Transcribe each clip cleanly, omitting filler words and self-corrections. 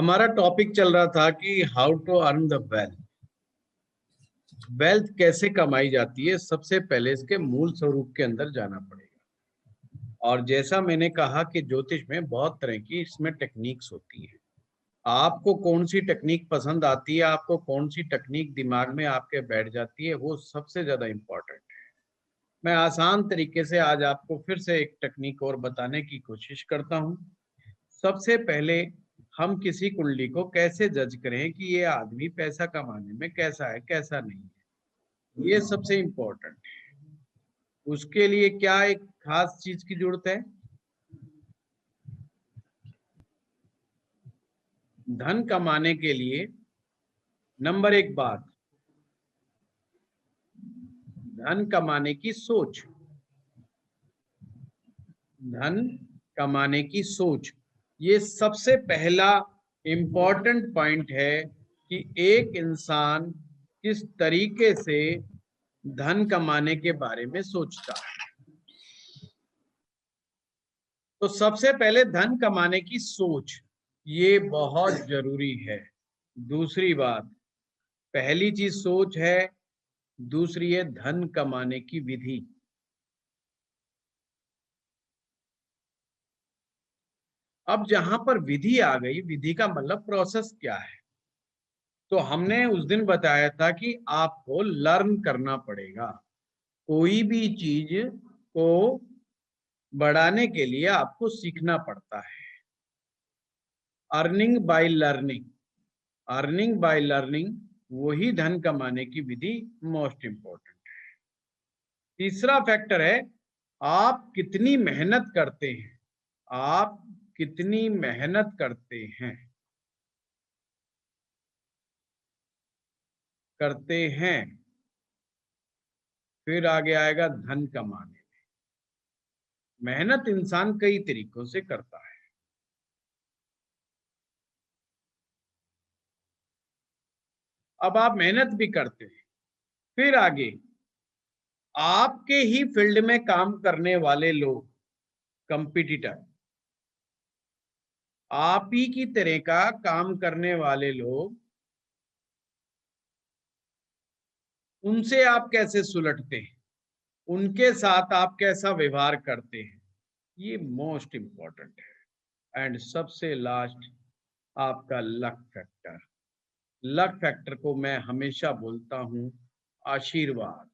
हमारा टॉपिक चल रहा था कि how to earn the wealth. Wealth कैसे कमाई जाती है, सबसे पहले इसके मूल स्वरूप के अंदर जाना पड़ेगा। और जैसा मैंने कहा कि ज्योतिष में बहुत तरह की इसमें टेक्निक्स होती हैं। आपको कौन सी टेक्निक पसंद आती है, आपको कौन सी टेक्निक दिमाग में आपके बैठ जाती है, वो सबसे ज्यादा इम्पोर्टेंट है। मैं आसान तरीके से आज आपको फिर से एक टेक्निक और बताने की कोशिश करता हूँ। सबसे पहले हम किसी कुंडली को कैसे जज करें कि ये आदमी पैसा कमाने में कैसा है, कैसा नहीं है, ये सबसे इम्पोर्टेंट है। उसके लिए क्या एक खास चीज की जरूरत है? धन कमाने के लिए नंबर एक बात, धन कमाने की सोच। धन कमाने की सोच, ये सबसे पहला इम्पोर्टेंट पॉइंट है कि एक इंसान किस तरीके से धन कमाने के बारे में सोचता है। तो सबसे पहले धन कमाने की सोच, ये बहुत जरूरी है। दूसरी बात, पहली चीज सोच है, दूसरी है धन कमाने की विधि। अब जहां पर विधि आ गई, विधि का मतलब प्रोसेस क्या है, तो हमने उस दिन बताया था कि आपको लर्न करना पड़ेगा। कोई भी चीज को बढ़ाने के लिए आपको सीखना पड़ता है। Earning by learning, earning by learning, वही धन कमाने की विधि मोस्ट इंपॉर्टेंट है। तीसरा फैक्टर है, आप कितनी मेहनत करते हैं। आप कितनी मेहनत करते हैं, करते हैं। फिर आगे आएगा धन कमाने में। मेहनत इंसान कई तरीकों से करता है। अब आप मेहनत भी करते हैं, फिर आगे आपके ही फील्ड में काम करने वाले लोग, कंपटीटर, आप ही की तरह का काम करने वाले लोग, उनसे आप कैसे सुलटते हैं, उनके साथ आप कैसा व्यवहार करते हैं, ये मोस्ट इंपॉर्टेंट है। एंड सबसे लास्ट, आपका लक फैक्टर। लक फैक्टर को मैं हमेशा बोलता हूं आशीर्वाद,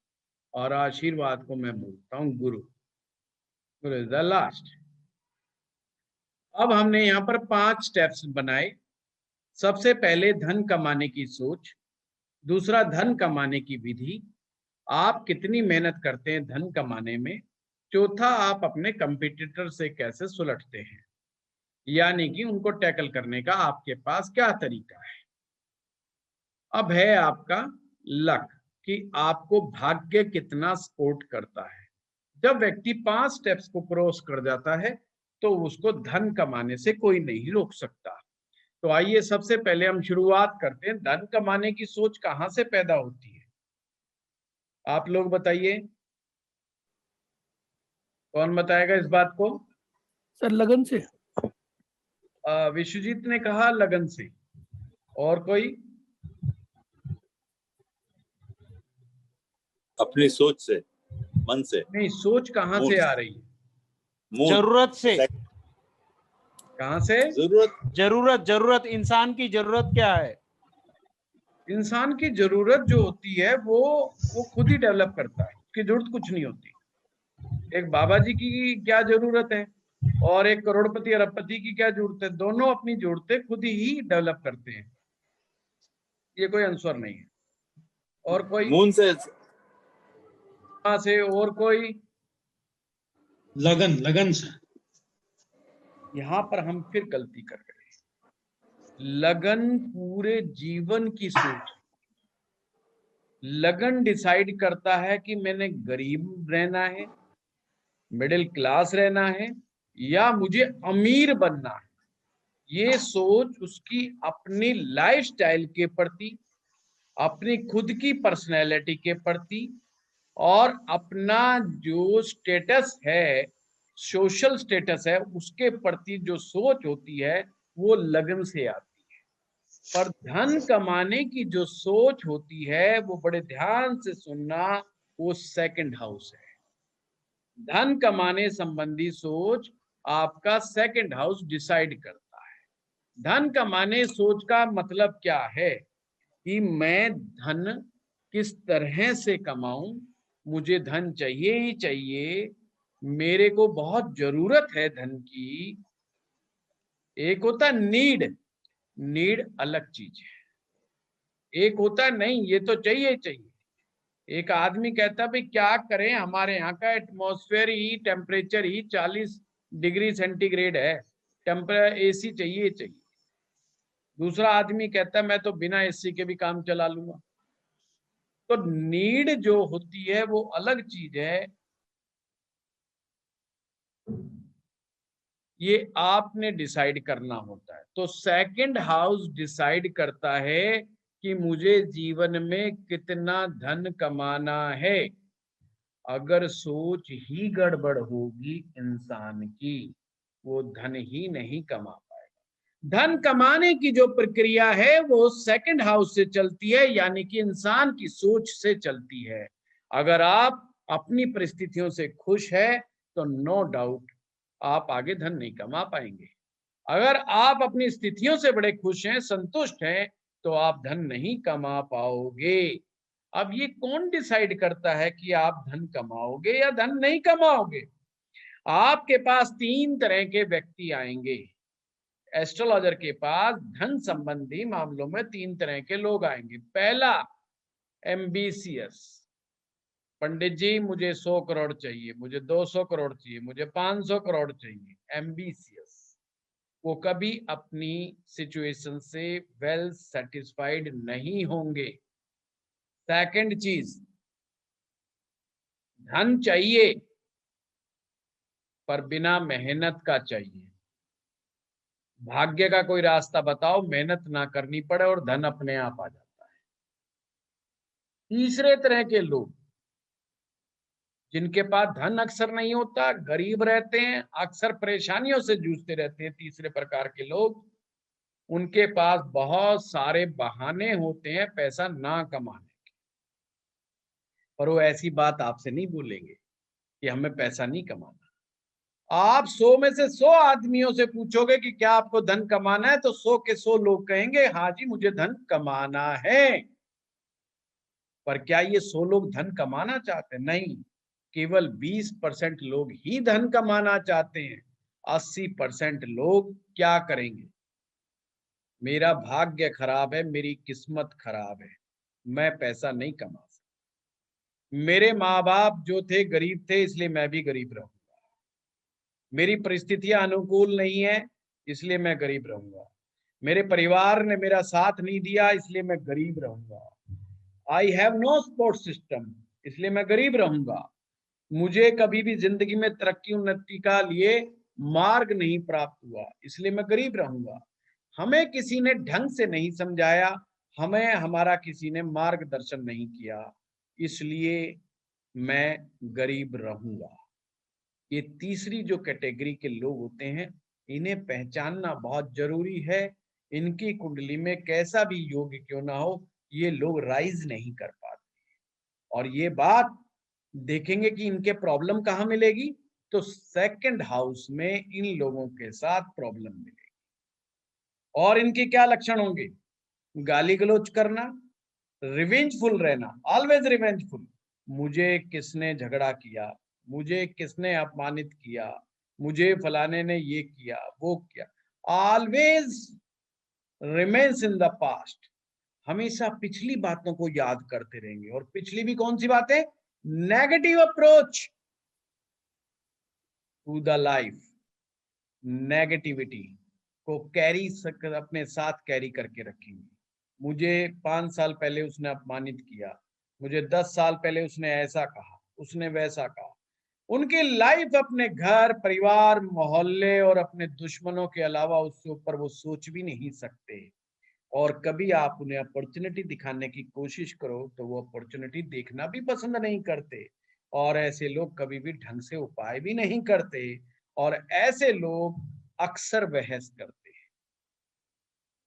और आशीर्वाद को मैं बोलता हूं गुरु। गुरु इज द लास्ट। अब हमने यहाँ पर 5 स्टेप्स बनाए। सबसे पहले धन कमाने की सोच, दूसरा धन कमाने की विधि, आप कितनी मेहनत करते हैं धन कमाने में, चौथा आप अपने कंपटीटर से कैसे सुलटते हैं, यानी कि उनको टैकल करने का आपके पास क्या तरीका है। अब है आपका लक, कि आपको भाग्य कितना सपोर्ट करता है। जब व्यक्ति 5 स्टेप्स को क्रॉस कर जाता है तो उसको धन कमाने से कोई नहीं रोक सकता। तो आइए सबसे पहले हम शुरुआत करते हैं, धन कमाने की सोच कहां से पैदा होती है, आप लोग बताइए। कौन बताएगा इस बात को? सर लगन से। विश्वजीत ने कहा लगन से, और कोई? अपनी सोच से, मन से। नहीं, सोच कहां से आ रही है? जरूरत से। कहां से? जरूरत, जरूरत, इंसान की जरूरत क्या है। इंसान की जरूरत जो होती है वो खुद ही डेवलप करता है, उसकी जरूरत कुछ नहीं होती। एक बाबा जी की क्या जरूरत है और एक करोड़पति अरबपति की क्या जरूरत है, दोनों अपनी जरूरतें खुद ही डेवलप करते हैं। ये कोई आंसर नहीं है। और कोई? मून से। कहां से? और कोई? लगन, लगन से। यहां पर हम फिर गलती कर गए। लगन पूरे जीवन की सोच। लगन डिसाइड करता है कि मैंने गरीब रहना है, मिडिल क्लास रहना है, या मुझे अमीर बनना है। ये सोच उसकी अपनी लाइफस्टाइल के प्रति, अपनी खुद की पर्सनैलिटी के प्रति, और अपना जो स्टेटस है, सोशल स्टेटस है, उसके प्रति जो सोच होती है वो लगन से आती है। पर धन कमाने की जो सोच होती है वो बड़े ध्यान से सुनना, वो सेकंड हाउस है। धन कमाने संबंधी सोच आपका सेकंड हाउस डिसाइड करता है। धन कमाने सोच का मतलब क्या है कि मैं धन किस तरह से कमाऊं, मुझे धन चाहिए ही चाहिए, मेरे को बहुत जरूरत है धन की। एक होता है नीड, नीड अलग चीज है। एक होता है नहीं ये तो चाहिए ही चाहिए। एक आदमी कहता है भाई क्या करें, हमारे यहाँ का एटमॉस्फेयर ही, टेम्परेचर ही 40 डिग्री सेंटीग्रेड है, टेम्पर एसी चाहिए चाहिए। दूसरा आदमी कहता है मैं तो बिना एसी के भी काम चला लूंगा। तो नीड जो होती है वो अलग चीज है। ये आपने डिसाइड करना होता है। तो सेकंड हाउस डिसाइड करता है कि मुझे जीवन में कितना धन कमाना है। अगर सोच ही गड़बड़ होगी इंसान की, वो धन ही नहीं कमा पाएगा। धन कमाने की जो प्रक्रिया है वो सेकंड हाउस से चलती है, यानी कि इंसान की सोच से चलती है। अगर आप अपनी परिस्थितियों से खुश है तो नो डाउट आप आगे धन नहीं कमा पाएंगे। अगर आप अपनी स्थितियों से बड़े खुश हैं, संतुष्ट हैं, तो आप धन नहीं कमा पाओगे। अब ये कौन डिसाइड करता है कि आप धन कमाओगे या धन नहीं कमाओगे? आपके पास 3 तरह के व्यक्ति आएंगे। एस्ट्रोलॉजर के पास धन संबंधी मामलों में 3 तरह के लोग आएंगे। पहला, एम्बिशियस, पंडित जी मुझे 100 करोड़ चाहिए, मुझे 200 करोड़ चाहिए, मुझे 500 करोड़ चाहिए। एम्बिशियस, वो कभी अपनी सिचुएशन से वेल सेटिस्फाइड नहीं होंगे। सेकंड चीज, धन चाहिए पर बिना मेहनत का चाहिए। भाग्य का कोई रास्ता बताओ, मेहनत ना करनी पड़े और धन अपने आप आ जाता है। तीसरे तरह के लोग, जिनके पास धन अक्सर नहीं होता, गरीब रहते हैं, अक्सर परेशानियों से जूझते रहते हैं, तीसरे प्रकार के लोग, उनके पास बहुत सारे बहाने होते हैं पैसा ना कमाने के। पर वो ऐसी बात आपसे नहीं बोलेंगे कि हमें पैसा नहीं कमाना। आप 100 में से 100 आदमियों से पूछोगे कि क्या आपको धन कमाना है, तो 100 के 100 लोग कहेंगे हाँ जी मुझे धन कमाना है। पर क्या ये 100 लोग धन कमाना चाहते हैं? नहीं, केवल 20% लोग ही धन कमाना चाहते हैं। 80% लोग क्या करेंगे? मेरा भाग्य खराब है, मेरी किस्मत खराब है, मैं पैसा नहीं कमा सकता। मेरे माँ बाप जो थे गरीब थे, इसलिए मैं भी गरीब रहूंगा। मेरी परिस्थितियां अनुकूल नहीं है, इसलिए मैं गरीब रहूंगा। मेरे परिवार ने मेरा साथ नहीं दिया, इसलिए मैं गरीब रहूंगा। I have no support system, इसलिए मैं गरीब रहूंगा। मुझे कभी भी जिंदगी में तरक्की उन्नति का लिए मार्ग नहीं प्राप्त हुआ, इसलिए मैं गरीब रहूंगा। हमें किसी ने ढंग से नहीं समझाया, हमें हमारा किसी ने मार्गदर्शन नहीं किया, इसलिए मैं गरीब रहूंगा। ये तीसरी जो कैटेगरी के लोग होते हैं, इन्हें पहचानना बहुत जरूरी है। इनकी कुंडली में कैसा भी योग क्यों ना हो, ये लोग राइज नहीं कर पाते। और ये बात देखेंगे कि इनके प्रॉब्लम कहाँ मिलेगी, तो सेकंड हाउस में इन लोगों के साथ प्रॉब्लम मिलेगी। और इनके क्या लक्षण होंगे? गाली गलौज करना, रिवेंजफुल रहना, ऑलवेज रिवेंजफुल। मुझे किसने झगड़ा किया, मुझे किसने अपमानित किया, मुझे फलाने ने ये किया वो किया, always remains in the past. हमेशा पिछली बातों को याद करते रहेंगे। और पिछली भी कौन सी बातें? Negative approach to the life, negativity को कैरी अपने साथ कैरी करके रखेंगे। मुझे 5 साल पहले उसने अपमानित किया, मुझे 10 साल पहले उसने ऐसा कहा, उसने वैसा कहा। उनकी लाइफ अपने घर, परिवार, मोहल्ले और अपने दुश्मनों के अलावा उससे ऊपर वो सोच भी नहीं सकते। और कभी आप उन्हें अपॉर्चुनिटी दिखाने की कोशिश करो तो वो अपॉर्चुनिटी देखना भी पसंद नहीं करते। और ऐसे लोग कभी भी ढंग से उपाय भी नहीं करते। और ऐसे लोग अक्सर बहस करते हैं।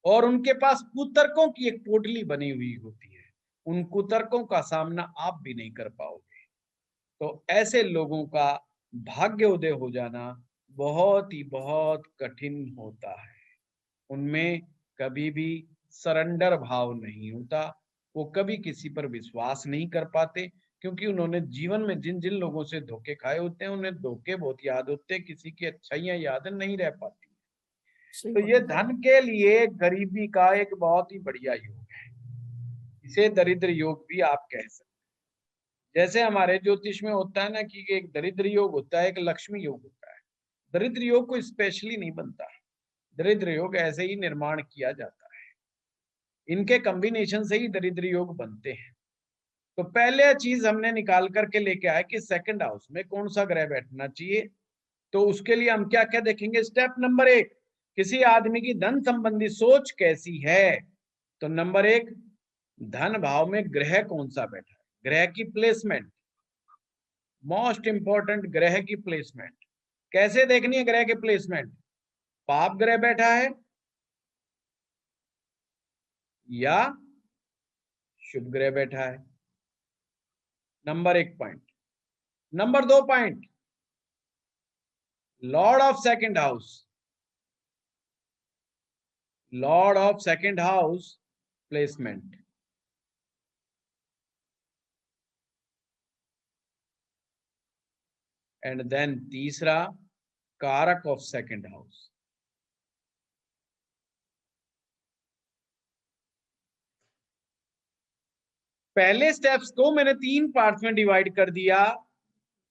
और उनके पास कुतर्कों की एक पोटली बनी हुई होती है। उन कुतर्कों का सामना आप भी नहीं कर पाओगे। तो ऐसे लोगों का भाग्योदय हो जाना बहुत कठिन होता है। उनमें कभी भी सरेंडर भाव नहीं होता। वो कभी किसी पर विश्वास नहीं कर पाते, क्योंकि उन्होंने जीवन में जिन जिन लोगों से धोखे खाए होते हैं, उन्हें धोखे बहुत याद होते हैं, किसी की अच्छाइयां याद नहीं रह पाती। सही तो बात ये है। धन के लिए गरीबी का एक बहुत ही बढ़िया योग है। इसे दरिद्र योग भी आप कह सकते हैं। जैसे हमारे ज्योतिष में होता है ना कि एक दरिद्र योग होता है, एक लक्ष्मी योग होता है। दरिद्र योग को स्पेशली नहीं बनता, दरिद्र योग ऐसे ही निर्माण किया जाता है। इनके कॉम्बिनेशन से ही दरिद्र योग बनते हैं। तो पहले चीज हमने निकाल करके लेके आए कि सेकंड हाउस में कौन सा ग्रह बैठना चाहिए। तो उसके लिए हम क्या क्या देखेंगे। स्टेप नंबर 1, किसी आदमी की धन संबंधी सोच कैसी है। तो नंबर 1, धन भाव में ग्रह कौन सा बैठा है, ग्रह की प्लेसमेंट। मोस्ट इंपॉर्टेंट, ग्रह की प्लेसमेंट कैसे देखनी है। ग्रह की प्लेसमेंट, पाप ग्रह बैठा है या शुभ ग्रह बैठा है, number 1 point. Number 2 point, lord of second house, lord of second house placement. And then तीसरा, कारक ऑफ सेकंड हाउस। पहले स्टेप्स को मैंने 3 पार्ट्स में डिवाइड कर दिया।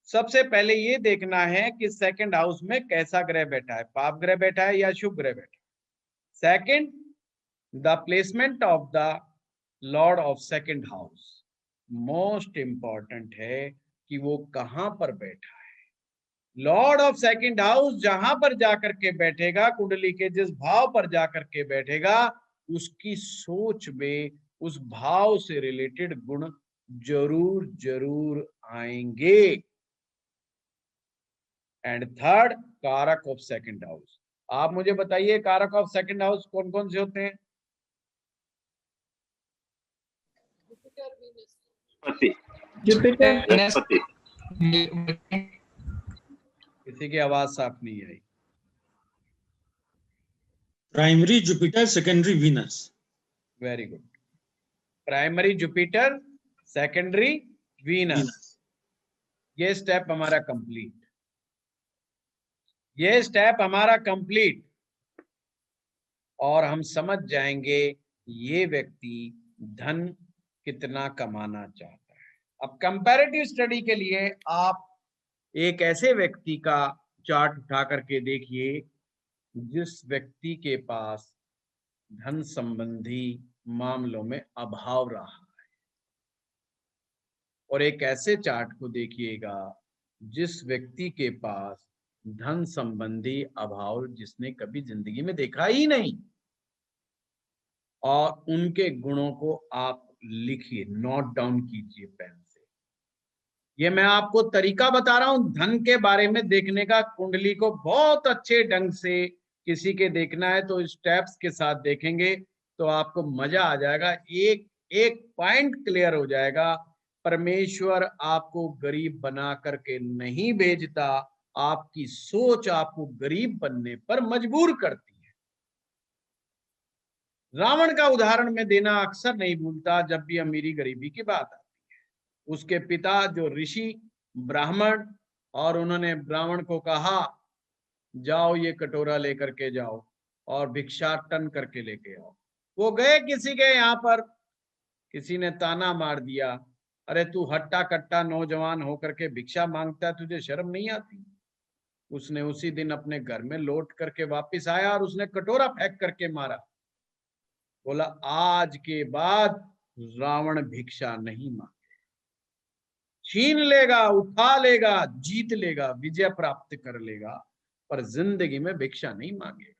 सबसे पहले ये देखना है कि सेकंड हाउस में कैसा ग्रह बैठा है, पाप ग्रह बैठा है या शुभ ग्रह बैठा है। Second, the placement of the Lord of second house. Most important है कि वो कहां पर बैठा है। लॉर्ड ऑफ सेकंड हाउस जहां पर जाकर के बैठेगा, कुंडली के जिस भाव पर जाकर के बैठेगा, उसकी सोच में उस भाव से रिलेटेड गुण जरूर जरूर आएंगे। एंड थर्ड, कारक ऑफ सेकंड हाउस। आप मुझे बताइए कारक ऑफ सेकंड हाउस कौन कौन से होते हैं। पति जुपिटर, बृहस्पति किसी की आवाज साफ नहीं आई। Primary Jupiter, secondary Venus. Very good. Primary Jupiter, secondary Venus. ये स्टेप हमारा कंप्लीट, ये स्टेप हमारा कंप्लीट। और हम समझ जाएंगे ये व्यक्ति धन कितना कमाना चाहता है। अब कंपैरेटिव स्टडी के लिए आप एक ऐसे व्यक्ति का चार्ट उठा करके देखिए जिस व्यक्ति के पास धन संबंधी मामलों में अभाव रहा है, और एक ऐसे चार्ट को देखिएगा जिस व्यक्ति के पास धन संबंधी अभाव जिसने कभी जिंदगी में देखा ही नहीं, और उनके गुणों को आप लिखिए, नोट डाउन कीजिए पेन से। ये मैं आपको तरीका बता रहा हूं धन के बारे में देखने का। कुंडली को बहुत अच्छे ढंग से किसी के देखना है तो स्टेप्स के साथ देखेंगे तो आपको मजा आ जाएगा, एक एक पॉइंट क्लियर हो जाएगा। परमेश्वर आपको गरीब बना करके नहीं भेजता, आपकी सोच आपको गरीब बनने पर मजबूर करती है। रावण का उदाहरण मैं देना अक्सर नहीं भूलता जब भी अमीरी गरीबी की बात आती है। उसके पिता जो ऋषि ब्राह्मण, और उन्होंने ब्राह्मण को कहा जाओ ये कटोरा लेकर के जाओ और भिक्षाटन करके लेके आओ। वो गए किसी के यहाँ पर, किसी ने ताना मार दिया, अरे तू हट्टा कट्टा नौजवान होकर के भिक्षा मांगता है, तुझे शर्म नहीं आती। उसने उसी दिन अपने घर में लौट करके वापस आया और उसने कटोरा फेंक करके मारा। बोला आज के बाद रावण भिक्षा नहीं मांगे, छीन लेगा, उठा लेगा, जीत लेगा, विजय प्राप्त कर लेगा, पर जिंदगी में भिक्षा नहीं मांगेगा।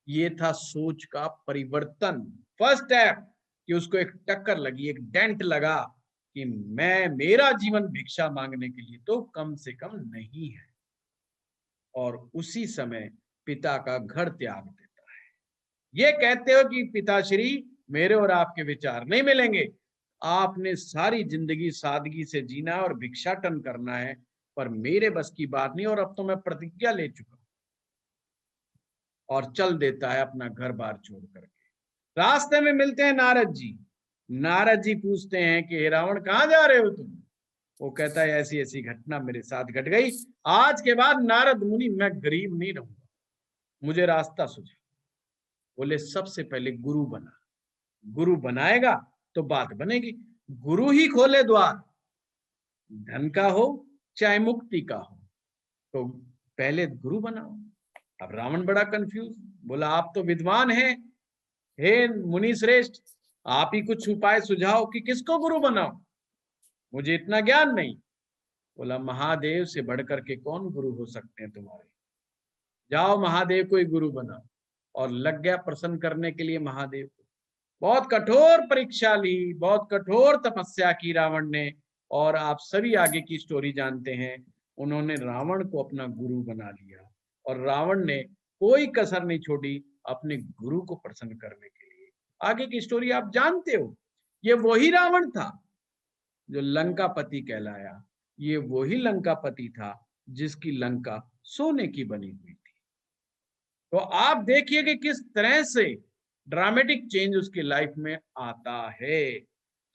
ये था सोच का परिवर्तन। फर्स्ट स्टेप कि उसको एक टक्कर लगी, एक डेंट लगा कि मैं, मेरा जीवन भिक्षा मांगने के लिए तो कम से कम नहीं है। और उसी समय पिता का घर त्याग देता है। ये कहते हो कि पिताश्री मेरे और आपके विचार नहीं मिलेंगे, आपने सारी जिंदगी सादगी से जीना है और भिक्षाटन करना है, पर मेरे बस की बात नहीं, और अब तो मैं प्रतिज्ञा ले चुका हूं। और चल देता है अपना घर बार छोड़ करके। रास्ते में मिलते हैं नारद जी। नारद जी पूछते हैं कि हे रावण कहाँ जा रहे हो तुम? वो कहता है ऐसी ऐसी घटना मेरे साथ घट गई, आज के बाद नारद मुनि मैं गरीब नहीं रहूंगा, मुझे रास्ता सुझा। बोले सबसे पहले गुरु बना, गुरु बनाएगा तो बात बनेगी। गुरु ही खोले द्वार, धन का हो चाहे मुक्ति का हो, तो पहले गुरु बनाओ। अब रावण बड़ा कंफ्यूज, बोला आप तो विद्वान हैं, हे मुनि श्रेष्ठ, आप ही कुछ उपाय सुझाओ कि किसको गुरु बनाओ, मुझे इतना ज्ञान नहीं। बोला महादेव से बढ़कर के कौन गुरु हो सकते हैं तुम्हारे, जाओ महादेव को ही गुरु बनाओ। और लग गया प्रसन्न करने के लिए महादेव को। बहुत कठोर परीक्षा ली, बहुत कठोर तपस्या की रावण ने, और आप सभी आगे की स्टोरी जानते हैं। उन्होंने रावण को अपना गुरु बना लिया और रावण ने कोई कसर नहीं छोड़ी अपने गुरु को प्रसन्न करने के लिए। आगे की स्टोरी आप जानते हो। ये वही रावण था जो लंकापति कहलाया, ये वही लंकापति था जिसकी लंका सोने की बनी हुई थी। तो आप देखिए कि किस तरह से ड्रामेटिक चेंज उसकी लाइफ में आता है।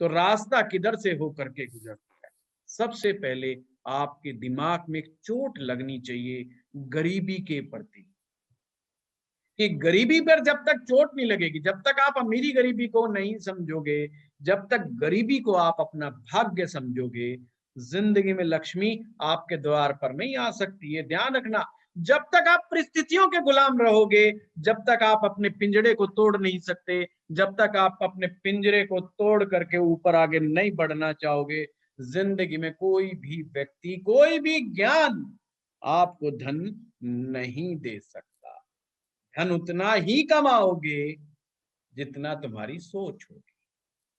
तो रास्ता किधर से होकर के गुजरता है? सबसे पहले आपके दिमाग में एक चोट लगनी चाहिए गरीबी के प्रति, कि गरीबी पर जब तक चोट नहीं लगेगी, जब तक आप अमीरी गरीबी को नहीं समझोगे, जब तक गरीबी को आप अपना भाग्य समझोगे, जिंदगी में लक्ष्मी आपके द्वार पर नहीं आ सकती है। ध्यान रखना, जब तक आप परिस्थितियों के गुलाम रहोगे, जब तक आप अपने पिंजड़े को तोड़ नहीं सकते, जब तक आप अपने पिंजरे को तोड़ करके ऊपर आगे नहीं बढ़ना चाहोगे, जिंदगी में कोई भी व्यक्ति, कोई भी ज्ञान आपको धन नहीं दे सकता। धन उतना ही कमाओगे जितना तुम्हारी सोच होगी।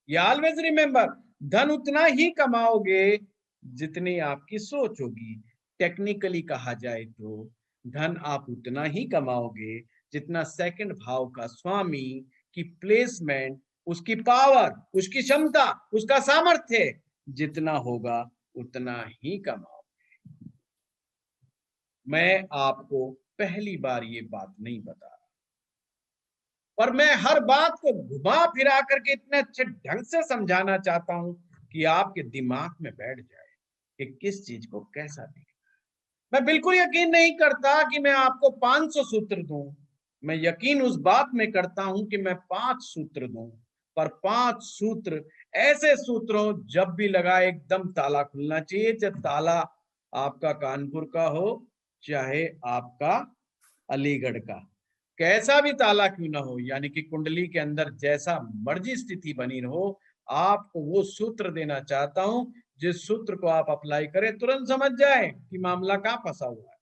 ये ऑलवेज रिमेंबर, धन उतना ही कमाओगे जितनी आपकी सोच होगी। टेक्निकली कहा जाए तो धन आप उतना ही कमाओगे जितना सेकंड भाव का स्वामी की प्लेसमेंट, उसकी पावर, उसकी क्षमता, उसका सामर्थ्य जितना होगा उतना ही कमाओगे। मैं आपको पहली बार ये बात नहीं बता रहा, पर मैं हर बात को घुमा फिरा करके इतने अच्छे ढंग से समझाना चाहता हूं कि आपके दिमाग में बैठ जाए कि किस चीज को कैसा देखना है। मैं बिल्कुल यकीन नहीं करता कि मैं आपको 500 सूत्र दूं, मैं यकीन उस बात में करता हूं कि मैं 5 सूत्र दूं, पर 5 सूत्र ऐसे सूत्र हो जब भी लगा एकदम ताला खुलना चाहिए, चाहे ताला आपका कानपुर का हो चाहे आपका अलीगढ़ का, कैसा भी ताला क्यों ना हो, यानी कि कुंडली के अंदर जैसा मर्जी स्थिति बनी रहो, आपको वो सूत्र देना चाहता हूं जिस सूत्र को आप अप्लाई करें तुरंत समझ जाए कि मामला कहां फंसा हुआ है।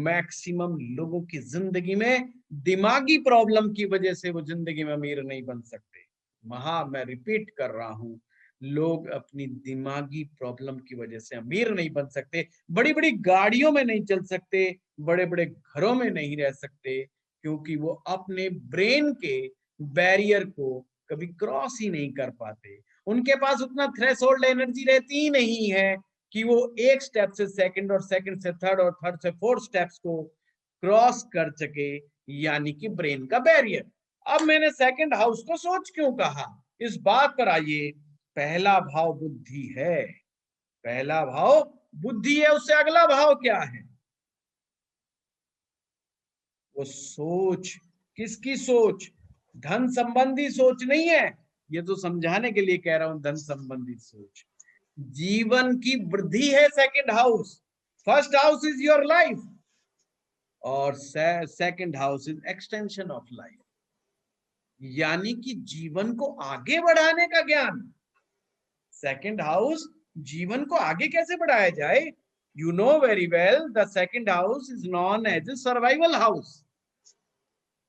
मैक्सिमम लोगों की जिंदगी में दिमागी प्रॉब्लम की वजह से वो जिंदगी में अमीर नहीं बन सकते। मैं रिपीट कर रहा हूं, लोग अपनी दिमागी प्रॉब्लम की वजह से अमीर नहीं बन सकते, बड़ी बड़ी गाड़ियों में नहीं चल सकते, बड़े बड़े घरों में नहीं रह सकते, क्योंकि वो अपने ब्रेन के बैरियर को कभी क्रॉस ही नहीं कर पाते। उनके पास उतना थ्रेशोल्ड एनर्जी रहती ही नहीं है कि वो एक स्टेप से सेकंड और सेकंड से थर्ड और थर्ड से फोर्थ स्टेप्स को क्रॉस कर सके, यानी कि ब्रेन का बैरियर। अब मैंने सेकंड हाउस को सोच क्यों कहा, इस बात पर आइए। पहला भाव बुद्धि है, पहला भाव बुद्धि है, उससे अगला भाव क्या है? वो सोच। किसकी सोच? धन संबंधी सोच नहीं है, ये तो समझाने के लिए कह रहा हूं, धन संबंधी सोच जीवन की वृद्धि है। Second house, first house is your life और second house is extension of life, यानी कि जीवन को आगे बढ़ाने का ज्ञान। सेकंड हाउस जीवन को आगे कैसे बढ़ाया जाए? You know very well, the second house is known as a survival house.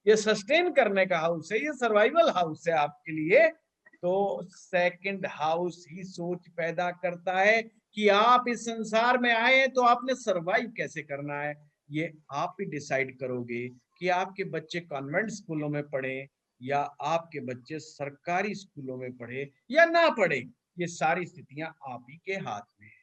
ये सस्टेन करने का हाउस है, ये सर्वाइवल हाउस है आपके लिए। तो सेकंड हाउस ही सोच पैदा करता है कि आप इस संसार में आए हैं तो आपने सरवाइव कैसे करना है, ये आप ही डिसाइड करोगे कि आपके बच्चे कॉन्वेंट स्कूलों में पढ़े या आपके बच्चे सरकारी स्कूलों में पढ़े या ना पढ़े। ये सारी स्थितियां आप ही के हाथ में है।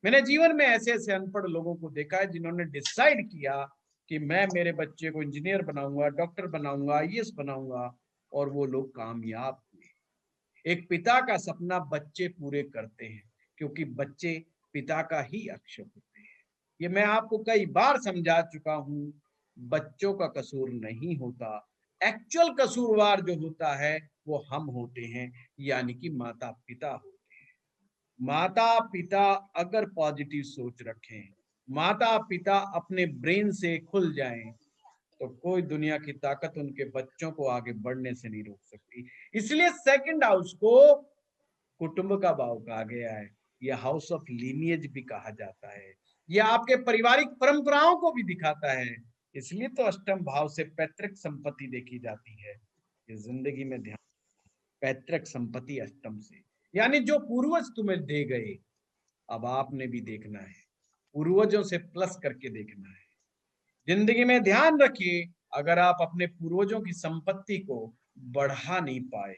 मैंने जीवन में ऐसे ऐसे अनपढ़ लोगों को देखा है जिन्होंने डिसाइड किया कि मैं मेरे बच्चे को इंजीनियर बनाऊंगा, डॉक्टर बनाऊंगा, आईएएस बनाऊंगा, और वो लोग कामयाब हुए। एक पिता का सपना बच्चे पूरे करते हैं, क्योंकि बच्चे पिता का ही अक्षर होते हैं। ये मैं आपको कई बार समझा चुका हूं, बच्चों का कसूर नहीं होता। एक्चुअल कसूरवार जो होता है वो हम होते हैं, यानी कि माता पिता होते हैं। माता पिता अगर पॉजिटिव सोच रखें, माता पिता अपने ब्रेन से खुल जाएं, तो कोई दुनिया की ताकत उनके बच्चों को आगे बढ़ने से नहीं रोक सकती। इसलिए सेकंड हाउस को कुटुंब का भाव कहा गया है। यह हाउस ऑफ लीनियज भी कहा जाता है। यह आपके पारिवारिक परंपराओं को भी दिखाता है। इसलिए तो अष्टम भाव से पैतृक संपत्ति देखी जाती है। ये जिंदगी में ध्यान, पैतृक संपत्ति अष्टम से, यानी जो पूर्वज तुम्हें दे गए, अब आपने भी देखना है, पूर्वजों से प्लस करके देखना है। जिंदगी में ध्यान रखिए, अगर आप अपने पूर्वजों की संपत्ति को बढ़ा नहीं पाए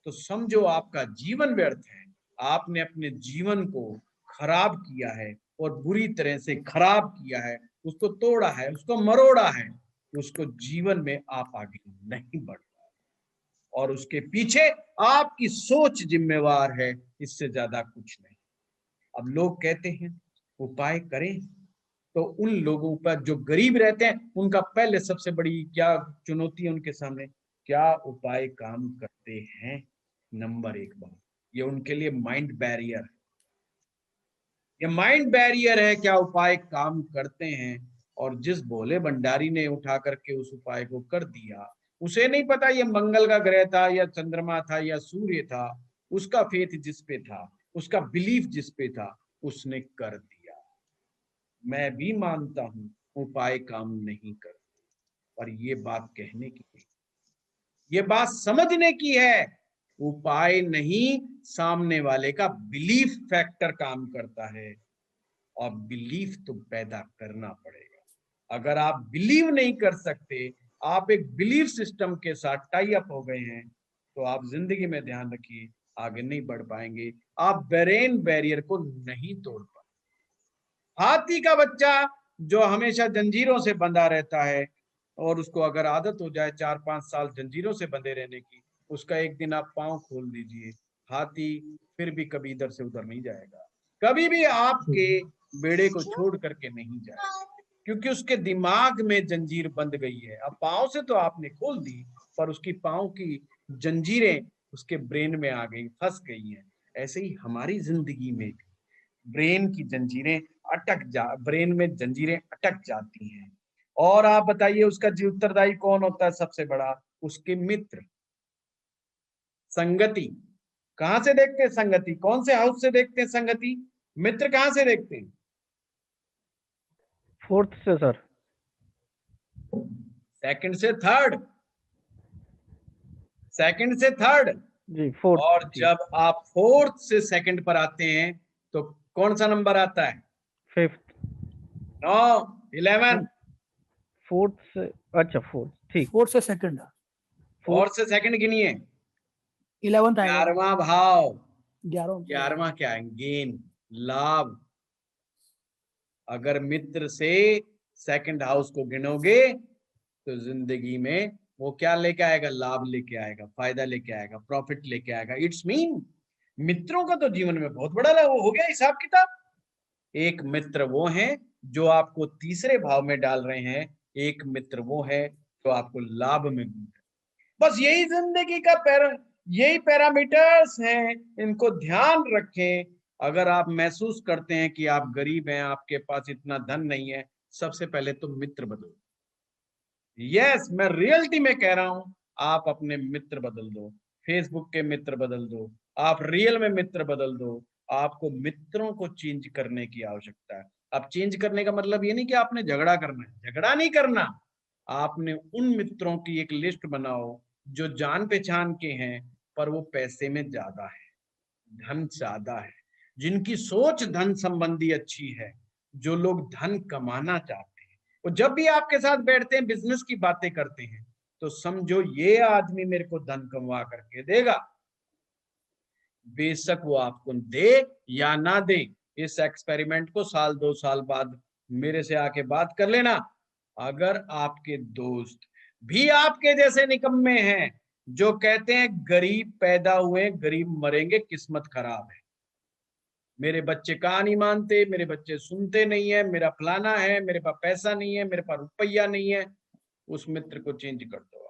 तो समझो आपका जीवन व्यर्थ है। आपने अपने जीवन को खराब किया है, और बुरी तरह से खराब किया है, उसको तोड़ा है, उसको मरोड़ा है, उसको जीवन में आप आगे नहीं बढ़ पाए। और उसके पीछे आपकी सोच जिम्मेवार है, इससे ज्यादा कुछ नहीं। अब लोग कहते हैं उपाय करें, तो उन लोगों पर जो गरीब रहते हैं उनका पहले सबसे बड़ी क्या चुनौती है उनके सामने, क्या उपाय काम करते हैं। नंबर एक बात, ये उनके लिए माइंड बैरियर है। ये माइंड बैरियर है, क्या उपाय काम करते हैं। और जिस भोले भंडारी ने उठा करके उस उपाय को कर दिया, उसे नहीं पता ये मंगल का ग्रह था या चंद्रमा था या सूर्य था। उसका फेथ जिस पे था, उसका बिलीफ जिस पे था, उसने कर दिया। मैं भी मानता हूं उपाय काम नहीं करते, पर ये बात कहने की है, ये बात समझने की है। उपाय नहीं, सामने वाले का बिलीफ फैक्टर काम करता है, और बिलीफ तो पैदा करना पड़ेगा। अगर आप बिलीव नहीं कर सकते, आप एक बिलीफ सिस्टम के साथ टाई अप हो गए हैं, तो आप जिंदगी में ध्यान रखिए आगे नहीं बढ़ पाएंगे। आप ब्रेन बैरियर को नहीं तोड़ पाएंगे। हाथी का बच्चा जो हमेशा जंजीरों से बंधा रहता है, और उसको अगर आदत हो जाए 4-5 साल जंजीरों से बंधे रहने की, उसका एक दिन आप पांव खोल दीजिए, हाथी फिर भी कभी इधर से उधर नहीं जाएगा, कभी भी आपके बेड़े को छोड़ करके नहीं जाएगा, क्योंकि उसके दिमाग में जंजीर बंध गई है। अब पांव से तो आपने खोल दी, पर उसकी पांव की जंजीरें उसके ब्रेन में आ गई, फंस गई हैं। ऐसे ही हमारी जिंदगी में ब्रेन की जंजीरें ब्रेन में जंजीरें अटक जाती हैं। और आप बताइए उसका जी उत्तरदायी कौन होता है सबसे बड़ा? उसके मित्र, संगति। कहां से देखते हैं संगति? कौन से हाउस से देखते हैं संगति? मित्र कहां से देखते हैं? फोर्थ से सर। सेकंड से थर्ड, सेकंड से थर्ड। जी फोर्थ। और जब आप फोर्थ से सेकंड पर आते हैं तो कौन सा नंबर आता है? फिफ्थ। नो, 11। फोर्थ से, अच्छा फोर्थ, ठीक। फोर्थ से सेकंड। और से सेकंड गिनिए। 11th आएगा। 11वां भाव। 11वां क्या है? गेन, लाभ। अगर मित्र से सेकंड हाउस को गिनोगे तो जिंदगी में वो क्या लेके आएगा? लाभ लेके आएगा, फायदा लेके आएगा, प्रॉफिट लेके आएगा। इट्स मीन मित्रों का तो जीवन में बहुत बड़ा लाभ हो गया हिसाब किताब। एक मित्र वो है जो आपको तीसरे भाव में डाल रहे हैं, एक मित्र वो है जो आपको लाभ में। बस यही जिंदगी का यही पैरामीटर्स हैं, इनको ध्यान रखें। अगर आप महसूस करते हैं कि आप गरीब हैं, आपके पास इतना धन नहीं है, सबसे पहले तो मित्र बदलो। यस, मैं रियलिटी में कह रहा हूं, आप अपने मित्र बदल दो, फेसबुक के मित्र बदल दो, आप रियल में मित्र बदल दो। आपको मित्रों को चेंज करने की आवश्यकता है। अब चेंज करने का मतलब ये नहीं कि आपने झगड़ा करना है, झगड़ा नहीं करना। आपने उन मित्रों की एक लिस्ट बनाओ जो जान पहचान के हैं, पर वो पैसे में ज्यादा है, धन ज्यादा है, जिनकी सोच धन संबंधी अच्छी है, जो लोग धन कमाना चाहते हैं, वो जब भी आपके साथ बैठते हैं, बिजनेस की बातें करते हैं, तो समझो ये आदमी मेरे को धन कमवा करके देगा। बेशक वो आपको दे या ना दे, इस एक्सपेरिमेंट को साल 2 साल बाद मेरे से आके बात कर लेना। अगर आपके दोस्त भी आपके जैसे निकम्मे हैं जो कहते हैं गरीब पैदा हुए गरीब मरेंगे, किस्मत खराब है, मेरे बच्चे कहा नहीं मानते, मेरे बच्चे सुनते नहीं है, मेरा फलाना है, मेरे पास पैसा नहीं है, मेरे पास रुपया नहीं है, उस मित्र को चेंज कर दो।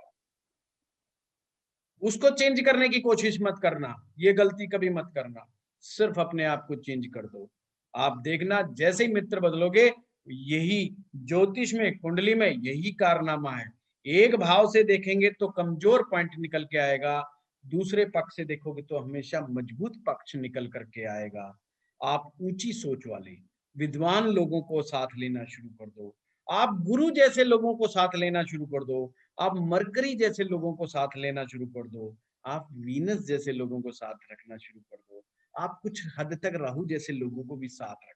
उसको चेंज करने की कोशिश मत करना, ये गलती कभी मत करना, सिर्फ अपने आप को चेंज कर दो। आप देखना जैसे ही मित्र बदलोगे, यही ज्योतिष में, कुंडली में यही कारनामा है। एक भाव से देखेंगे तो कमजोर पॉइंट निकल के आएगा, दूसरे पक्ष से देखोगे तो हमेशा मजबूत पक्ष निकल करके आएगा। आप ऊंची सोच वाले विद्वान लोगों को साथ लेना शुरू कर दो, आप गुरु जैसे लोगों को साथ लेना शुरू कर दो, आप मरकरी जैसे लोगों को साथ लेना शुरू कर दो, आप वीनस जैसे लोगों को साथ रखना शुरू कर दो, आप कुछ हद तक राहु जैसे लोगों को भी साथ रखें।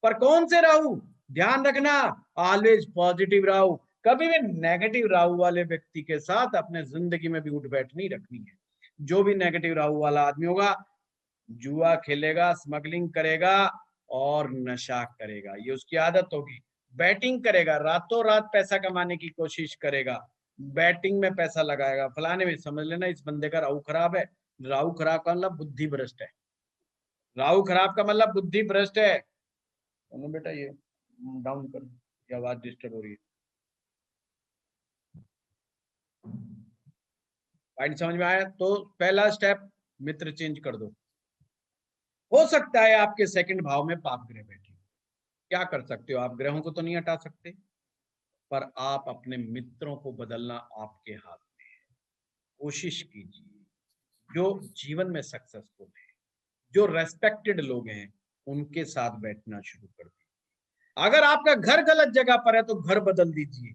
पर कौन से राहु? ध्यान रखना, ऑलवेज पॉजिटिव राहु। कभी भी नेगेटिव राहु वाले व्यक्ति के साथ अपने जिंदगी में भी उठ बैठ नहीं रखनी है। जो भी नेगेटिव राहु वाला आदमी होगा, जुआ खेलेगा, स्मगलिंग करेगा और नशा करेगा, ये उसकी आदत होगी। बैटिंग करेगा, रातों रात पैसा कमाने की कोशिश करेगा, बैटिंग में पैसा लगाएगा, फलाने में, समझ लेना इस बंदे का राहु खराब है। राहु खराब का मतलब बुद्धि भ्रष्ट है, राहु खराब का मतलब बुद्धि भ्रष्ट है। बेटा ये डाउन कर, ये आवाज डिस्टर्ब हो रही है। पॉइंट समझ में आया? तो पहला स्टेप, मित्र चेंज कर दो। हो सकता है आपके सेकंड भाव में पाप ग्रह बैठे, क्या कर सकते हो? आप ग्रहों को तो नहीं हटा सकते, पर आप अपने मित्रों को बदलना आपके हाथ में है। कोशिश कीजिए, जो जीवन में सक्सेसफुल है, जो रेस्पेक्टेड लोग हैं, उनके साथ बैठना शुरू कर दीजिए। अगर आपका घर गलत जगह पर है तो घर बदल दीजिए।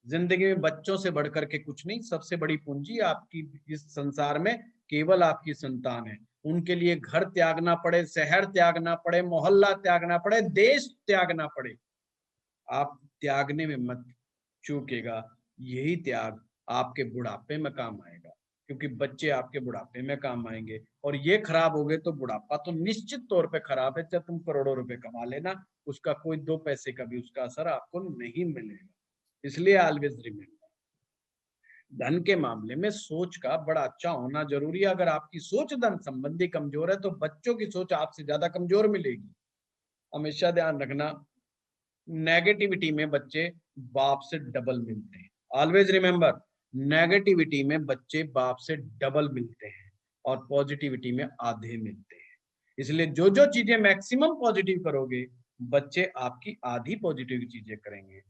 जिंदगी में बच्चों से बढ़कर के कुछ नहीं, सबसे बड़ी पूंजी आपकी इस संसार में केवल आपकी संतान है। उनके लिए घर त्यागना पड़े, शहर त्यागना पड़े, मोहल्ला त्यागना पड़े, देश त्यागना पड़े, आप त्यागने में मत चूकेगा। यही त्याग आपके बुढ़ापे में काम आएगा, क्योंकि बच्चे आपके बुढ़ापे में काम आएंगे। और ये खराब हो गए तो बुढ़ापा तो निश्चित तौर पे खराब है, चाहे तुम करोड़ों रुपए कमा लेना, उसका कोई 2 पैसे का भी उसका असर आपको नहीं मिलेगा। इसलिए ऑलवेज रिमेंबर, धन के मामले में सोच का बड़ा अच्छा होना जरूरी है। अगर आपकी सोच धन संबंधी कमजोर है तो बच्चों की सोच आपसे ज्यादा कमजोर मिलेगी। हमेशा ध्यान रखना, नेगेटिविटी में बच्चे बाप से डबल मिलते हैं। ऑलवेज रिमेंबर, नेगेटिविटी में बच्चे बाप से डबल मिलते हैं और पॉजिटिविटी में आधे मिलते हैं। इसलिए जो जो चीजें मैक्सिमम पॉजिटिव करोगे, बच्चे आपकी आधी पॉजिटिव चीजें करेंगे।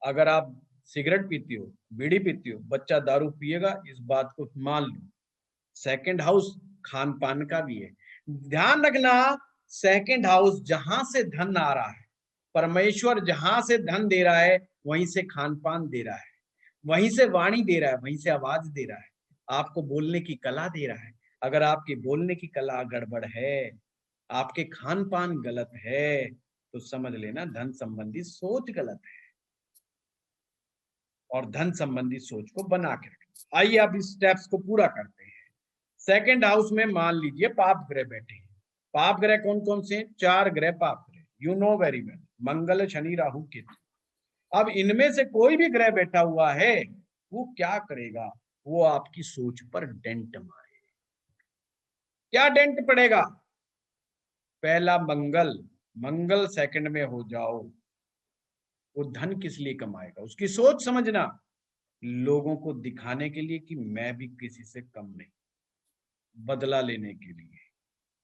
अगर आप सिगरेट पीती हो, बीड़ी पीती हो, बच्चा दारू पिएगा, इस बात को मान लो। सेकंड हाउस खान पान का भी है, ध्यान रखना। सेकंड हाउस जहां से धन आ रहा है, परमेश्वर जहां से धन दे रहा है, वहीं से खान पान दे रहा है, वहीं से वाणी दे रहा है, वहीं से आवाज दे रहा है, आपको बोलने की कला दे रहा है। अगर आपकी बोलने की कला गड़बड़ है, आपके खान पान गलत है, तो समझ लेना धन संबंधी सोच गलत है, और धन संबंधी सोच को बना के रखना। आइए अब इस स्टेप्स को पूरा करते हैं। सेकंड हाउस में मान लीजिए पाप ग्रह बैठे हैं। पाप ग्रह कौन कौन से? 4 ग्रह पाप ग्रह, यू नो वेरी वेल, मंगल, शनि, राहु, केतु। अब इनमें से कोई भी ग्रह बैठा हुआ है, वो क्या करेगा? वो आपकी सोच पर डेंट मारे। क्या डेंट पड़ेगा? पहला मंगल, मंगल सेकंड में हो जाओ, वो धन किस लिए कमाएगा? उसकी सोच समझना, लोगों को दिखाने के लिए कि मैं भी किसी से कम नहीं, बदला लेने के लिए,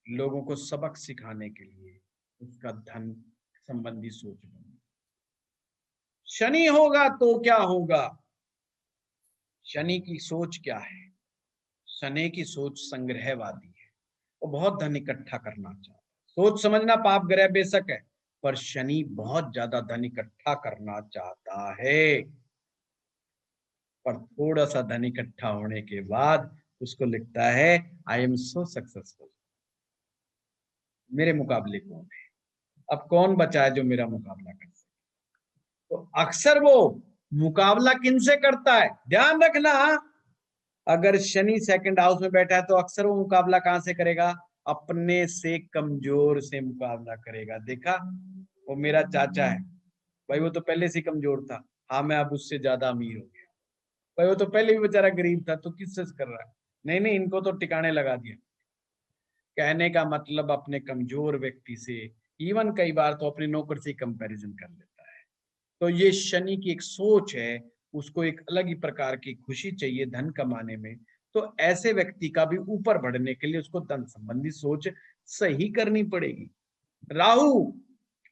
लोगों को सबक सिखाने के लिए, उसका धन संबंधी सोच बनी। शनि होगा तो क्या होगा? शनि की सोच क्या है? शनि की सोच संग्रहवादी है, वो बहुत धन इकट्ठा करना चाहता है। सोच समझना, पाप ग्रह बेशक है, पर शनि बहुत ज्यादा धन इकट्ठा करना चाहता है। पर थोड़ा सा धन इकट्ठा होने के बाद उसको लिखता है आई एम सो सक्सेसफुल, मेरे मुकाबले कौन है? अब कौन बचा है जो मेरा मुकाबला कर सके? तो अक्सर वो मुकाबला किनसे करता है, ध्यान रखना। अगर शनि सेकंड हाउस में बैठा है तो अक्सर वो मुकाबला कहां से करेगा, अपने से कमजोर से मुकाबला करेगा। देखा, वो मेरा चाचा है भाई, वो तो पहले से कमजोर था, हाँ मैं अब उससे ज्यादा अमीर हो गया। भाई वो तो पहले भी बेचारा गरीब था, तो किससे कर रहा है, नहीं नहीं इनको तो टिकाने लगा दिया। कहने का मतलब अपने कमजोर व्यक्ति से, इवन कई बार तो अपने नौकर से कंपैरिजन कर लेता है। तो ये शनि की एक सोच है, उसको एक अलग ही प्रकार की खुशी चाहिए धन कमाने में। तो ऐसे व्यक्ति का भी ऊपर बढ़ने के लिए उसको धन संबंधी सोच सही करनी पड़ेगी। राहु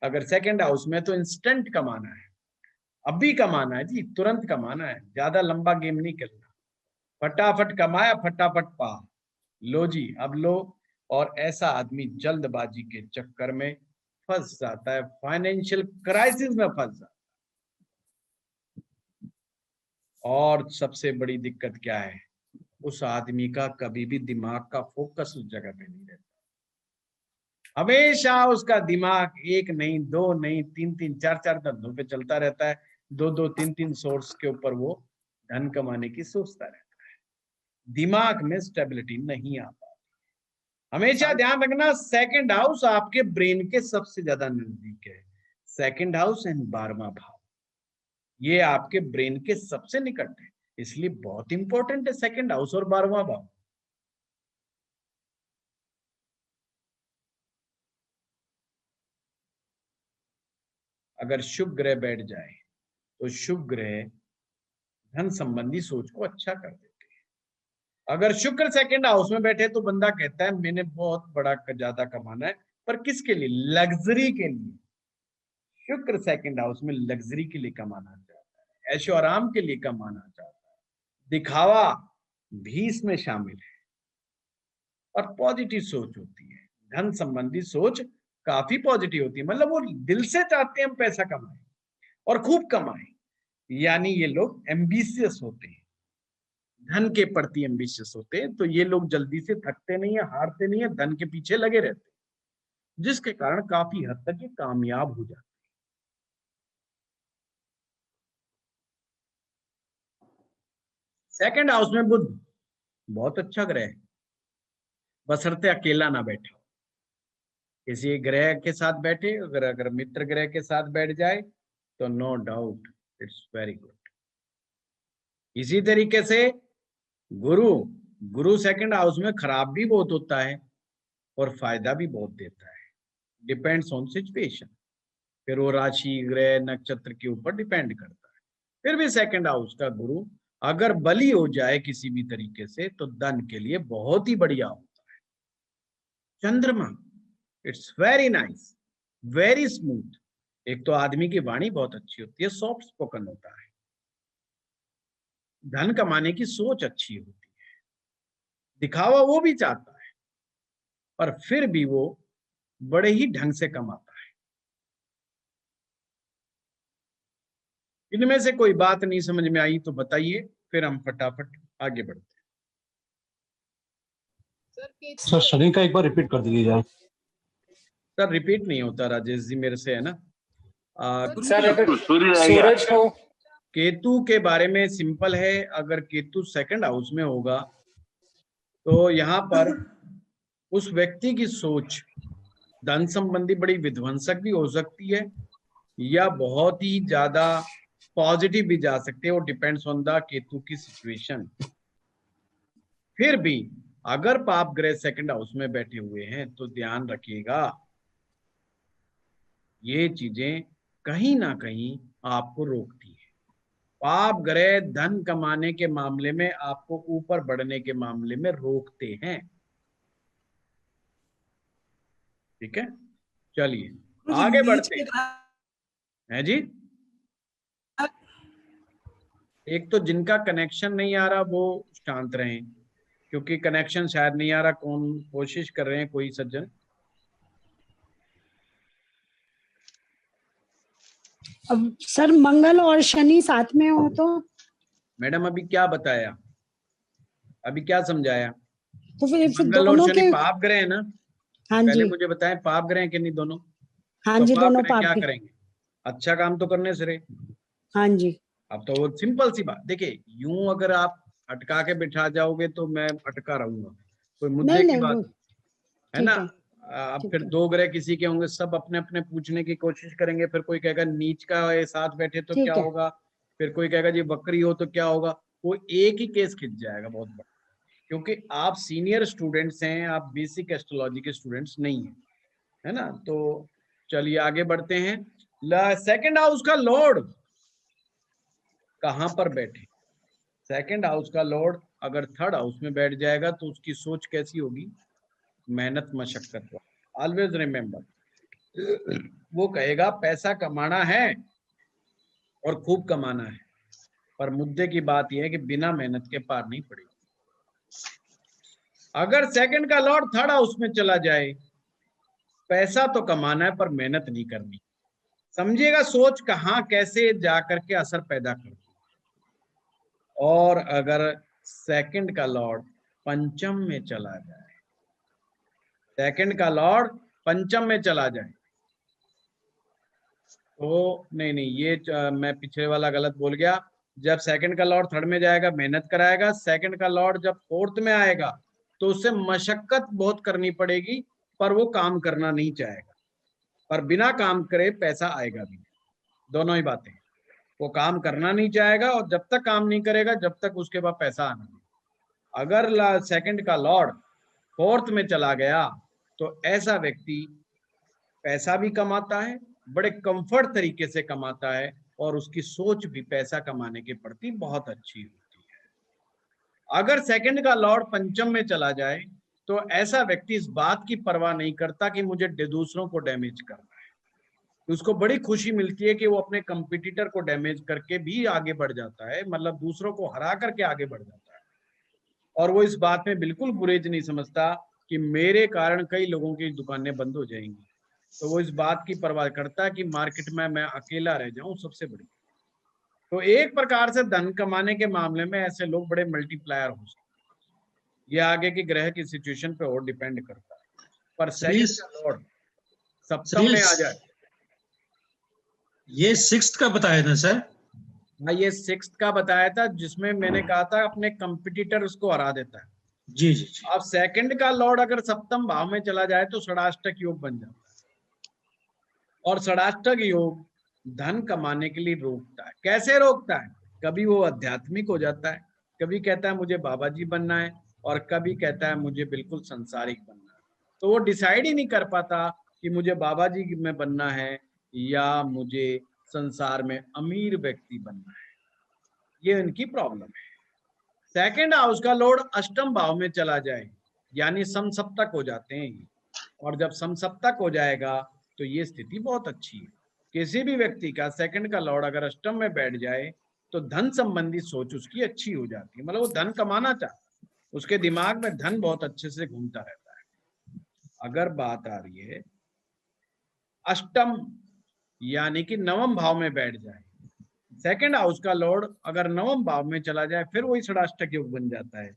अगर सेकंड हाउस में, तो इंस्टेंट कमाना है, अभी कमाना है जी, तुरंत कमाना है, ज्यादा लंबा गेम नहीं खेलना। फटाफट कमाया फटाफट पा, लो जी अब लो। और ऐसा आदमी जल्दबाजी के चक्कर में फंस जाता है, फाइनेंशियल क्राइसिस में फंस जाता है। और सबसे बड़ी दिक्कत क्या है, उस आदमी का कभी भी दिमाग का फोकस उस जगह पे नहीं रहता। हमेशा उसका दिमाग एक नहीं, दो नहीं, तीन तीन चार चार धंधों पे चलता रहता है, दो दो तीन तीन सोर्स के ऊपर वो धन कमाने की सोचता रहता है। दिमाग में स्टेबिलिटी नहीं आ पाती। हमेशा ध्यान रखना, सेकंड हाउस आपके ब्रेन के सबसे ज्यादा नजदीक है। सेकंड हाउस एंड 12वां भाव, ये आपके ब्रेन के सबसे निकट है, इसलिए बहुत इंपॉर्टेंट है सेकंड हाउस और 12वां भाव। अगर शुभ ग्रह बैठ जाए तो शुभ ग्रह धन संबंधी सोच को अच्छा कर देते हैं। अगर शुक्र सेकंड हाउस में बैठे तो बंदा कहता है मैंने बहुत बड़ा ज्यादा कमाना है, पर किसके लिए, लग्जरी के लिए। शुक्र सेकंड हाउस में लग्जरी के लिए कमाना चाहता है, ऐशो आराम के लिए कमाना चाहता है, दिखावा भी इसमें शामिल है। और पॉजिटिव सोच होती है, धन संबंधी सोच काफी पॉजिटिव होती है, मतलब वो दिल से चाहते हैं हम पैसा कमाएं और खूब कमाएं। यानी ये लोग एम्बिशियस होते हैं, धन के प्रति एम्बिशियस होते हैं। तो ये लोग जल्दी से थकते नहीं है, हारते नहीं है, धन के पीछे लगे रहते हैं, जिसके कारण काफी हद तक ये कामयाब हो जाते हैं। सेकंड हाउस में बुध बहुत अच्छा ग्रह है, बशर्ते अकेला ना बैठे, किसी ग्रह के साथ बैठे। अगर मित्र ग्रह के साथ बैठ जाए तो no doubt it's very good. इसी तरीके से गुरु सेकंड हाउस में खराब भी बहुत होता है और फायदा भी बहुत देता है, डिपेंड्स ऑन सिचुएशन। फिर वो राशि ग्रह नक्षत्र के ऊपर डिपेंड करता है। फिर भी सेकंड हाउस का गुरु अगर बली हो जाए किसी भी तरीके से तो धन के लिए बहुत ही बढ़िया होता है। चंद्रमा, it's very nice, very smooth. एक तो आदमी की वाणी बहुत अच्छी होती है, सॉफ्ट स्पोकन होता है, धन कमाने की सोच अच्छी होती है, दिखावा वो भी चाहता है, पर फिर भी वो बड़े ही ढंग से कमाता है। इनमें से कोई बात नहीं समझ में आई तो बताइए, फिर हम फटाफट आगे बढ़ते हैं। सर शनि का एक बार रिपीट कर दीजिए जाए। सर रिपीट नहीं होता राजेश जी मेरे से, है ना। सर अगर सूरज हो, केतु के बारे में सिंपल है, अगर केतु सेकंड हाउस में होगा तो यहाँ पर उस व्यक्ति की सोच धन संबंधी बड़ी विध्वंसक भी हो सकती है या बहुत ही ज्यादा पॉजिटिव भी जा सकती है, वो डिपेंड्स ऑन द केतु की सिचुएशन। फिर भी अगर पाप ग्रह सेकंड हाउस में बैठे हुए हैं तो ध्यान रखिएगा, ये चीजें कहीं ना कहीं आपको रोकती है। पाप ग्रह धन कमाने के मामले में आपको ऊपर बढ़ने के मामले में रोकते हैं। ठीक है, चलिए आगे बढ़ते हैं जी। एक तो जिनका कनेक्शन नहीं आ रहा वो शांत रहें, क्योंकि कनेक्शन शायद नहीं आ रहा। कौन कोशिश कर रहे हैं, कोई सज्जन? अब सर मंगल और शनि साथ में हो तो? मैडम अभी क्या बताया, अभी क्या समझाया? तो फिर मंगल और दोनों शनि के, पाप ग्रह है ना? हाँ पहले जी, मुझे बताएं पाप ग्रह है कि नहीं दोनों? हाँ तो जी पाप दोनों ग्रह पाप क्या के। करेंगे, अच्छा काम तो करने से रहे। हाँ जी। अब तो वो सिंपल सी बात, देखिए यूं अगर आप अटका के बिठा जाओगे तो मैं अटका रहूंगा, कोई मुद्दे नहीं की नहीं बात वो है ना। ठीक है। अब ठीक फिर है। दो ग्रह किसी के होंगे, सब अपने अपने पूछने की कोशिश करेंगे, फिर कोई कहेगा नीच का ये साथ बैठे तो क्या ठीक है। होगा, फिर कोई कहेगा जी बकरी हो तो क्या होगा, वो एक ही केस खिंच जाएगा बहुत बड़ा, क्योंकि आप सीनियर स्टूडेंट्स हैं, आप बेसिक एस्ट्रोलॉजी के स्टूडेंट्स नहीं हैं, है ना। तो चलिए आगे बढ़ते हैं। सेकंड हाउस का लॉर्ड कहां पर बैठे, सेकंड हाउस का लॉर्ड अगर थर्ड हाउस में बैठ जाएगा तो उसकी सोच कैसी होगी, मेहनत मशक्कत। ऑलवेज रिमेम्बर, वो कहेगा पैसा कमाना है और खूब कमाना है, पर मुद्दे की बात यह है कि बिना मेहनत के पार नहीं पड़ेगी। अगर सेकंड का लॉर्ड थर्ड हाउस में चला जाए, पैसा तो कमाना है पर मेहनत नहीं करनी। समझिएगा सोच कहां कैसे जाकर के असर पैदा करती। और अगर सेकंड का लॉर्ड पंचम में चला जाए, सेकंड का लॉर्ड पंचम में चला जाए तो नहीं नहीं ये मैं पिछले वाला गलत बोल गया। जब सेकंड का लॉर्ड थर्ड में जाएगा मेहनत कराएगा, सेकंड का लॉर्ड जब फोर्थ में आएगा तो उससे मशक्कत बहुत करनी पड़ेगी, पर वो काम करना नहीं चाहेगा, पर बिना काम करे पैसा आएगा भी, दोनों ही बातें। वो काम करना नहीं चाहेगा और जब तक काम नहीं करेगा जब तक उसके पास पैसा आना नहीं। अगर सेकंड का लॉर्ड फोर्थ में चला गया तो ऐसा व्यक्ति पैसा भी कमाता है, बड़े कंफर्ट तरीके से कमाता है, और उसकी सोच भी पैसा कमाने के प्रति बहुत अच्छी होती है। अगर सेकंड का लॉर्ड पंचम में चला जाए तो ऐसा व्यक्ति इस बात की परवाह नहीं करता कि मुझे दूसरों को डैमेज करना है, उसको बड़ी खुशी मिलती है कि वो अपने कंपटीटर को डैमेज करके भी आगे बढ़ जाता है, मतलब दूसरों को हरा करके आगे बढ़ जाता है, और वो इस बात में बिल्कुल गुरेज नहीं समझता कि मेरे कारण कई लोगों की दुकानें बंद हो जाएंगी। तो वो इस बात की परवाह करता है कि मार्केट में मैं अकेला रह जाऊं सबसे बड़ी। तो एक प्रकार से धन कमाने के मामले में ऐसे लोग बड़े मल्टीप्लायर हो सकते हैं। ये आगे की ग्रह की सिचुएशन पे और डिपेंड करता है, पर सेकंड का लॉर्ड सप्तम में आ जाए। ये सिक्स्थ का बताया था सर। हाँ ये सिक्स्थ का बताया था, जिसमें मैंने कहा था अपने कंपटीटर उसको हरा देता है। जी जी जी। अब सेकंड का लॉर्ड अगर सप्तम भाव में चला जाए तो षडाष्टक योग बन जाता है, और षडाष्टक योग धन कमाने के लिए रोकता है। कैसे रोकता है, कभी वो आध्यात्मिक हो जाता है, कभी कहता है मुझे बाबा जी बनना है, और कभी कहता है मुझे बिल्कुल संसारिक बनना है। तो वो डिसाइड ही नहीं कर पाता कि मुझे बाबा जी में बनना है या मुझे संसार में अमीर व्यक्ति बनना है। ये इनकी प्रॉब्लम है। सेकंड हाउस का लॉर्ड अष्टम भाव में चला जाए, यानी समसप्तक हो जाते हैं ये, और जब समसप्तक हो जाएगा तो ये स्थिति बहुत अच्छी है। किसी भी व्यक्ति का सेकंड का लॉर्ड अगर अष्टम में बैठ जाए तो धन संबंधी सोच उसकी अच्छी हो जाती है, मतलब वो धन कमाना चाहता है, उसके दिमाग में धन बहुत अच्छे से घूमता रहता है। अगर बात आ रही है अष्टम यानी कि नवम भाव में बैठ जाए, सेकंड हाउस का लॉर्ड अगर नवम भाव में चला जाए फिर वही षडाष्टक योग बन जाता है।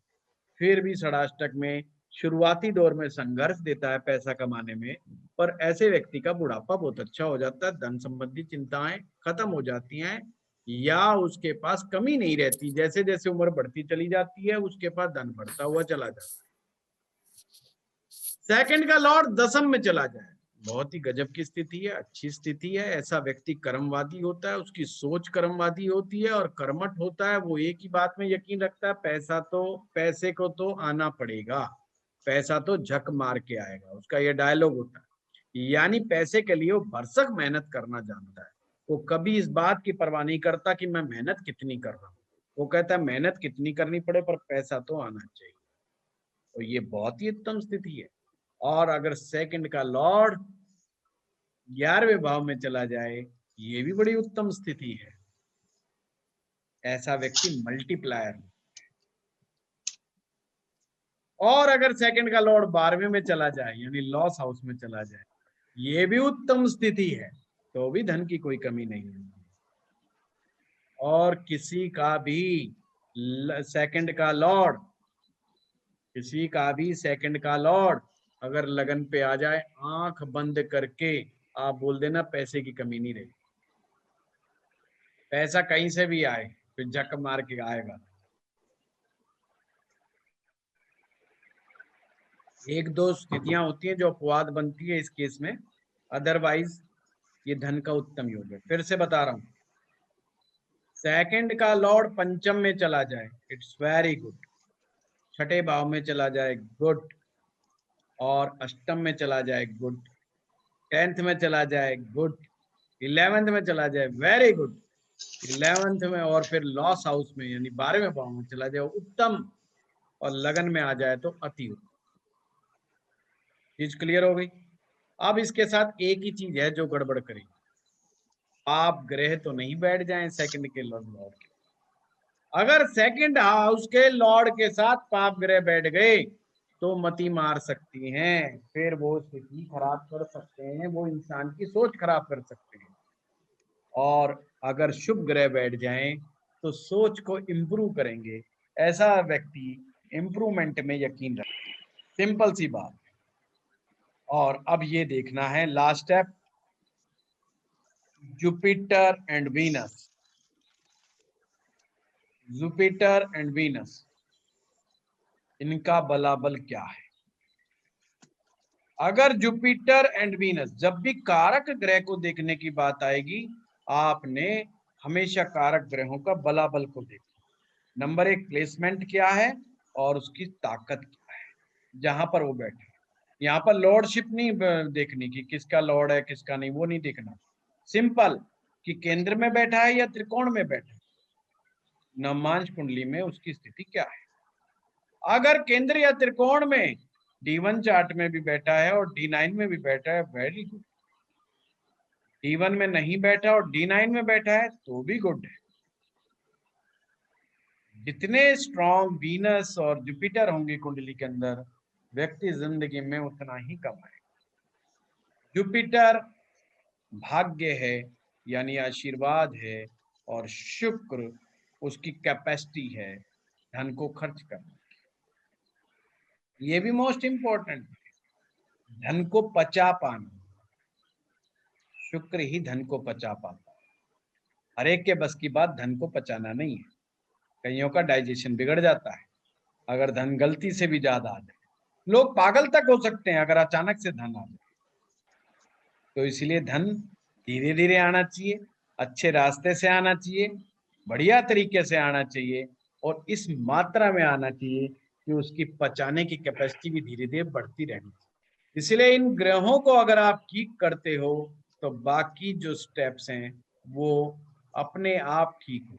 फिर भी षडाष्टक में शुरुआती दौर में संघर्ष देता है पैसा कमाने में, पर ऐसे व्यक्ति का बुढ़ापा बहुत अच्छा हो जाता है, धन संबंधी चिंताएं खत्म हो जाती हैं, या उसके पास कमी नहीं रहती। जैसे जैसे उम्र बढ़ती चली जाती है उसके पास धन बढ़ता हुआ चला जाता है। सेकंड का लॉर्ड दसम में चला जाए, बहुत ही गजब की स्थिति है, अच्छी स्थिति है। ऐसा व्यक्ति कर्मवादी होता है, उसकी सोच कर्मवादी होती है और कर्मठ होता है। वो एक ही बात में यकीन रखता है, पैसे को तो आना पड़ेगा, पैसा तो झक मार के आएगा, उसका ये डायलॉग होता है। यानी पैसे के लिए वो भरसक मेहनत करना जानता है। वो कभी इस बात की परवाह नहीं करता कि मैं मेहनत कितनी कर रहा हूँ, वो कहता है मेहनत कितनी करनी पड़े पर पैसा तो आना चाहिए। तो ये बहुत ही उत्तम स्थिति है। और अगर सेकंड का लॉर्ड 11वें भाव में चला जाए, ये भी बड़ी उत्तम स्थिति है। ऐसा व्यक्ति मल्टीप्लायर। और अगर सेकंड का लॉर्ड 12वें में चला जाए यानी लॉस हाउस में चला जाए, ये भी उत्तम स्थिति है, तो भी धन की कोई कमी नहीं है। और किसी का भी सेकंड का लॉर्ड अगर लगन पे आ जाए, आंख बंद करके आप बोल देना पैसे की कमी नहीं रहेगी। पैसा कहीं से भी आए फिर झक मार के आएगा। एक दो स्थितियां होती हैं जो अपवाद बनती है इस केस में, अदरवाइज ये धन का उत्तम योग है। फिर से बता रहा हूं, सेकंड का लॉर्ड पंचम में चला जाए, इट्स वेरी गुड। छठे भाव में चला जाए, गुड। और अष्टम में चला जाए, गुड। 10th में चला जाए, गुड। 11th में चला जाए, वेरी गुड। 11th में और फिर लॉस हाउस में यानी 12वें भाव में चला जाए, उत्तम। और लगन में आ जाए तो अति उत्तम। चीज क्लियर हो गई। अब इसके साथ एक ही चीज है जो गड़बड़ करेगी, आप ग्रह तो नहीं बैठ जाएं सेकंड के लॉर्ड के। अगर सेकंड हाउस के लॉर्ड के साथ पाप ग्रह बैठ गए तो मती मार सकती हैं, फिर वो स्थिति खराब कर सकते हैं, वो इंसान की सोच खराब कर सकते हैं। और अगर शुभ ग्रह बैठ जाएं तो सोच को इंप्रूव करेंगे। ऐसा व्यक्ति इंप्रूवमेंट में यकीन रखे, सिंपल सी बात। और अब ये देखना है last step, Jupiter and Venus. Jupiter and Venus, इनका बलाबल क्या है। अगर जुपिटर एंड वीनस, जब भी कारक ग्रह को देखने की बात आएगी, आपने हमेशा कारक ग्रहों का बलाबल को देखना। नंबर 1 प्लेसमेंट क्या है और उसकी ताकत क्या है, जहां पर वो बैठे। यहाँ पर लॉर्डशिप नहीं देखनी कि किसका लॉर्ड है किसका नहीं, वो नहीं देखना। सिंपल कि केंद्र में बैठा है या त्रिकोण में बैठा है, नवमांश कुंडली में उसकी स्थिति क्या है। अगर केंद्र या त्रिकोण में D1 चार्ट में भी बैठा है और D9 में भी बैठा है, वेरी गुड। D1 में नहीं बैठा और D9 में बैठा है तो भी गुड है। जितने स्ट्रॉन्ग वीनस और जुपिटर होंगे कुंडली के अंदर, व्यक्ति जिंदगी में उतना ही कमाएगा। जुपिटर भाग्य है यानी आशीर्वाद है, और शुक्र उसकी कैपेसिटी है धन को खर्च करने की। ये भी मोस्ट इंपॉर्टेंट है, धन को पचा पाना। शुक्र ही धन को पचा पाता है। हर एक के बस की बात धन को पचाना नहीं है। कईयों का डाइजेशन बिगड़ जाता है अगर धन गलती से भी ज्यादा आ जाए। लोग पागल तक हो सकते हैं अगर अचानक से धन आ जाए। तो इसलिए धन धीरे धीरे आना चाहिए, अच्छे रास्ते से आना चाहिए, बढ़िया तरीके से आना चाहिए, और इस मात्रा में आना चाहिए कि उसकी पचाने की कैपेसिटी भी धीरे धीरे बढ़ती रहनी चाहिए। इसलिए इन ग्रहों को अगर आप ठीक करते हो तो बाकी जो स्टेप्स हैं वो अपने आप ठीक हो।